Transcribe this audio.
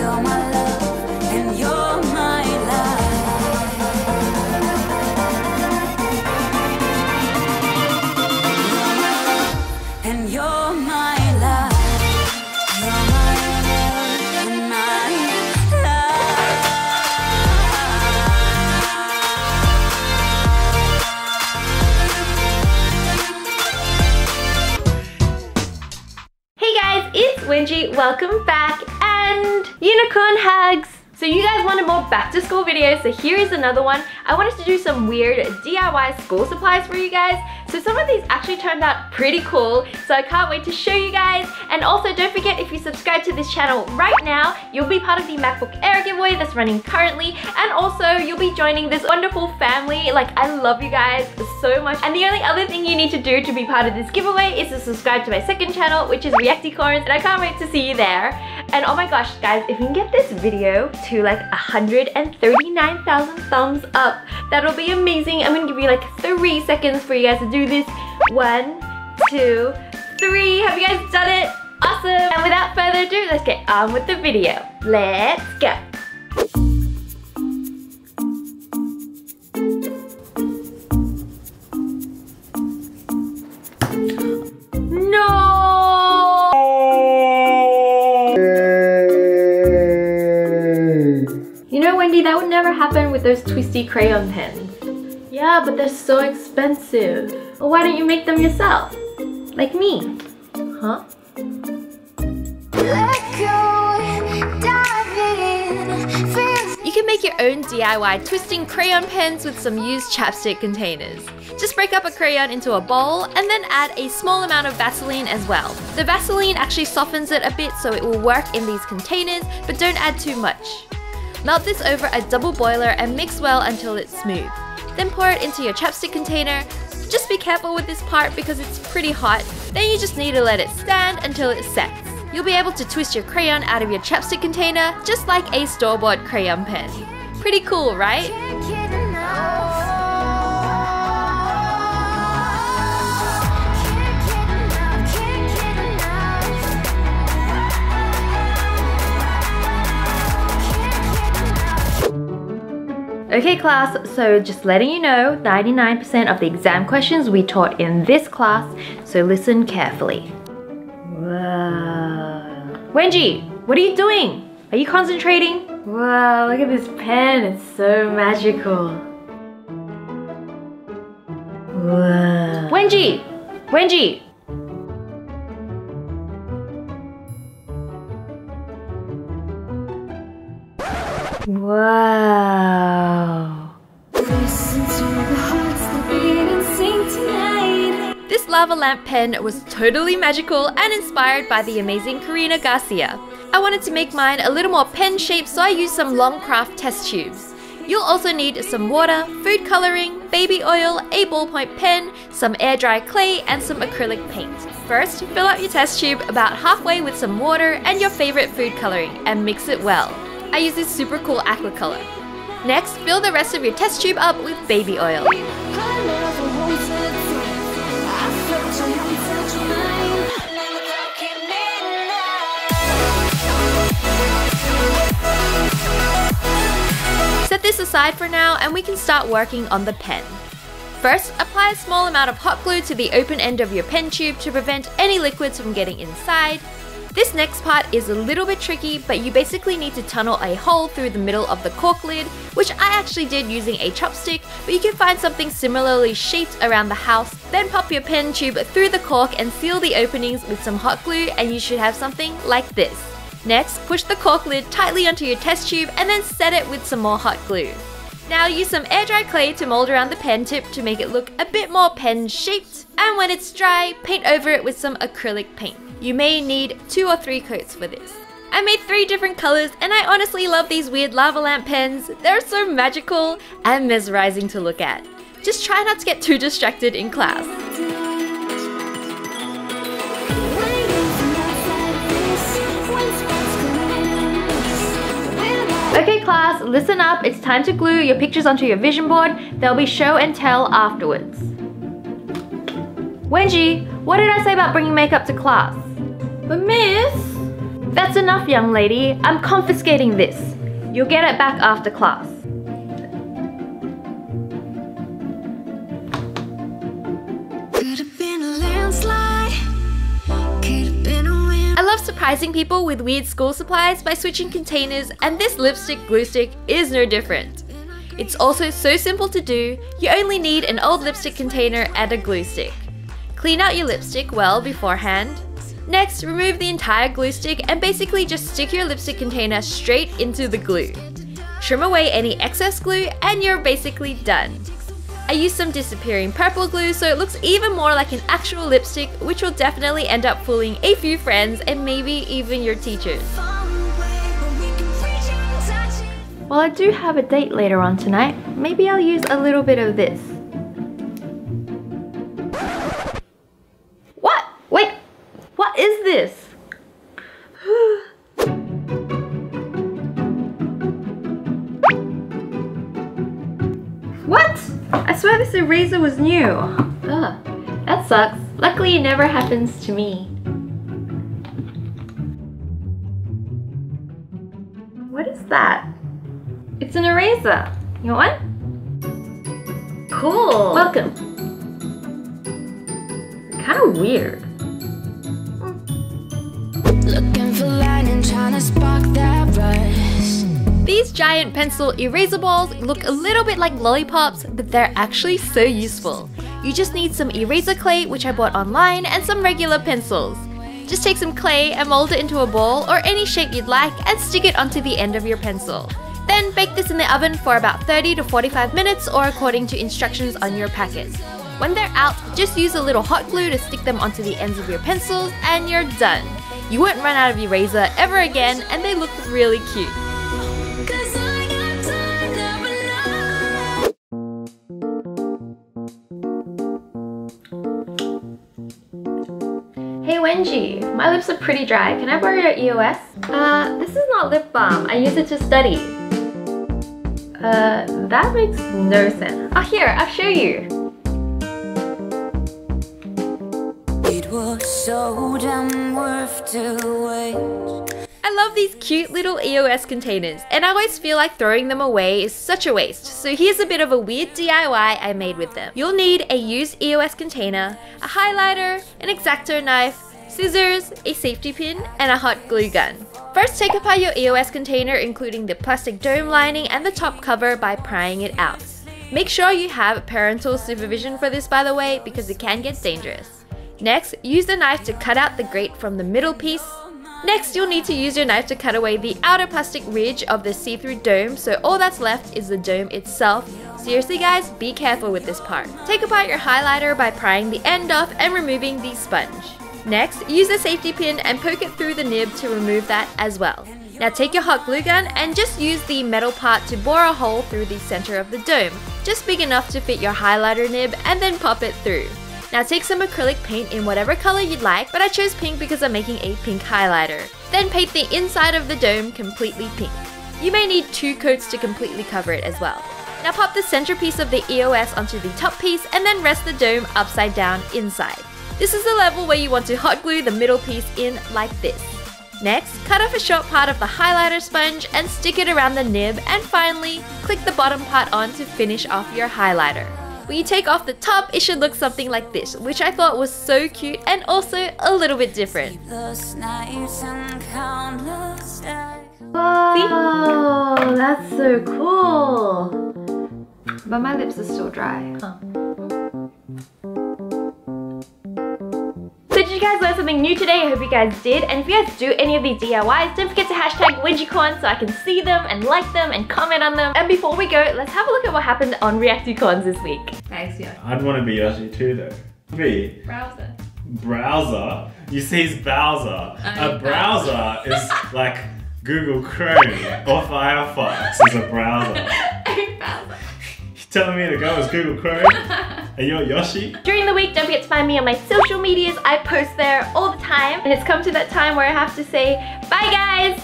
You're my love, and you're my life. You're my love, and you're my life. You're my love, and my life. Hey guys, it's Wengie. Welcome back and unicorn hugs. So you guys wanted more back to school videos, so here is another one. I wanted to do some weird DIY school supplies for you guys. So some of these actually turned out pretty cool, so I can't wait to show you guys. And also don't forget, if you subscribe to this channel right now, you'll be part of the MacBook Air giveaway that's running currently. And also you'll be joining this wonderful family. Like, I love you guys so much. And the only other thing you need to do to be part of this giveaway is to subscribe to my second channel, which is Reacticorns, and I can't wait to see you there. And oh my gosh guys, if we can get this video to like 139,000 thumbs up, that'll be amazing. I'm gonna give you like 3 seconds for you guys to do this. 1, 2, 3. Have you guys done it? Awesome! And without further ado, let's get on with the video. Let's go! You know, Wendy, that would never happen with those twisty crayon pens. Yeah, but they're so expensive. Well, why don't you make them yourself? Like me. Huh? You can make your own DIY twisting crayon pens with some used chapstick containers. Just break up a crayon into a bowl and then add a small amount of Vaseline as well. The Vaseline actually softens it a bit so it will work in these containers, but don't add too much. Melt this over a double boiler and mix well until it's smooth. Then pour it into your chapstick container. Just be careful with this part because it's pretty hot. Then you just need to let it stand until it sets. You'll be able to twist your crayon out of your chapstick container just like a store-bought crayon pen. Pretty cool, right? Okay class, so just letting you know, 99% of the exam questions we taught in this class, so listen carefully. Whoa. Wengie, what are you doing? Are you concentrating? Wow, look at this pen, it's so magical. Whoa. Wengie! Wengie! Wow. This lava lamp pen was totally magical and inspired by the amazing Karina Garcia. I wanted to make mine a little more pen shaped, so I used some long craft test tubes. You'll also need some water, food coloring, baby oil, a ballpoint pen, some air dry clay, and some acrylic paint. First, fill up your test tube about halfway with some water and your favorite food coloring and mix it well. I use this super cool aqua color. Next, fill the rest of your test tube up with baby oil. Set this aside for now and we can start working on the pen. First, apply a small amount of hot glue to the open end of your pen tube to prevent any liquids from getting inside. This next part is a little bit tricky, but you basically need to tunnel a hole through the middle of the cork lid, which I actually did using a chopstick, but you can find something similarly shaped around the house. Then pop your pen tube through the cork and seal the openings with some hot glue, and you should have something like this. Next, push the cork lid tightly onto your test tube and then set it with some more hot glue. Now use some air dry clay to mold around the pen tip to make it look a bit more pen shaped, and when it's dry, paint over it with some acrylic paint. You may need 2 or 3 coats for this. I made 3 different colors and I honestly love these weird lava lamp pens. They're so magical and mesmerizing to look at. Just try not to get too distracted in class. Okay class, listen up. It's time to glue your pictures onto your vision board. There'll be show and tell afterwards. Wengie, what did I say about bringing makeup to class? But miss, That's enough, young lady. I'm confiscating this. You'll get it back after class. I love surprising people with weird school supplies by switching containers, and this lipstick glue stick is no different. It's also so simple to do. You only need an old lipstick container and a glue stick. Clean out your lipstick well beforehand. Next, remove the entire glue stick and basically just stick your lipstick container straight into the glue. Trim away any excess glue and you're basically done. I used some disappearing purple glue so it looks even more like an actual lipstick, which will definitely end up fooling a few friends and maybe even your teachers. Well, I do have a date later on tonight. Maybe I'll use a little bit of this. What? Wait, what is this? What? I swear this eraser was new. Ugh, that sucks. Luckily it never happens to me. What is that? It's an eraser. You want one? Cool. Welcome. Kind of weird. Looking for lightning, trying to spark that rush. These giant pencil eraser balls look a little bit like lollipops, but they're actually so useful. You just need some eraser clay, which I bought online, and some regular pencils. Just take some clay and mold it into a ball or any shape you'd like and stick it onto the end of your pencil. Then bake this in the oven for about 30 to 45 minutes or according to instructions on your packet. When they're out, just use a little hot glue to stick them onto the ends of your pencils and you're done. You won't run out of eraser ever again and they look really cute. Hey Wengie, my lips are pretty dry. Can I borrow your EOS? This is not lip balm. I use it to study. That makes no sense. Oh, here, I'll show you. It was so damn worth to wait. I love these cute little EOS containers, and I always feel like throwing them away is such a waste, so here's a bit of a weird DIY I made with them. You'll need a used EOS container, a highlighter, an X-Acto knife, scissors, a safety pin, and a hot glue gun. First, take apart your EOS container, including the plastic dome lining and the top cover, by prying it out. Make sure you have parental supervision for this, by the way, because it can get dangerous. Next, use the knife to cut out the grate from the middle piece. Next, you'll need to use your knife to cut away the outer plastic ridge of the see-through dome, so all that's left is the dome itself. Seriously guys, be careful with this part. Take apart your highlighter by prying the end off and removing the sponge. Next, use a safety pin and poke it through the nib to remove that as well. Now take your hot glue gun and just use the metal part to bore a hole through the center of the dome, just big enough to fit your highlighter nib, and then pop it through. Now take some acrylic paint in whatever color you'd like, but I chose pink because I'm making a pink highlighter. Then paint the inside of the dome completely pink. You may need 2 coats to completely cover it as well. Now pop the centerpiece of the EOS onto the top piece and then rest the dome upside down inside. This is the level where you want to hot glue the middle piece in like this. Next, cut off a short part of the highlighter sponge and stick it around the nib, and finally, click the bottom part on to finish off your highlighter. When you take off the top, it should look something like this, which I thought was so cute and also a little bit different. Oh, that's so cool! But my lips are still dry. So did you guys learn something new today? I hope you guys did. And if you guys do any of these DIYs, don't forget to hashtag WengieCon so I can see them and like them and comment on them. And before we go, let's have a look at what happened on React2Cons this week. Thanks, Yoshi. I'd want to be Yoshi too though. B. Browser. Browser? You see it's Bowser. A browser is like Google Chrome or Firefox is a browser. You're telling me to go as Google Chrome? And you're Yoshi? During the week, don't forget to find me on my social medias. I post there all the time. And it's come to that time where I have to say, bye guys!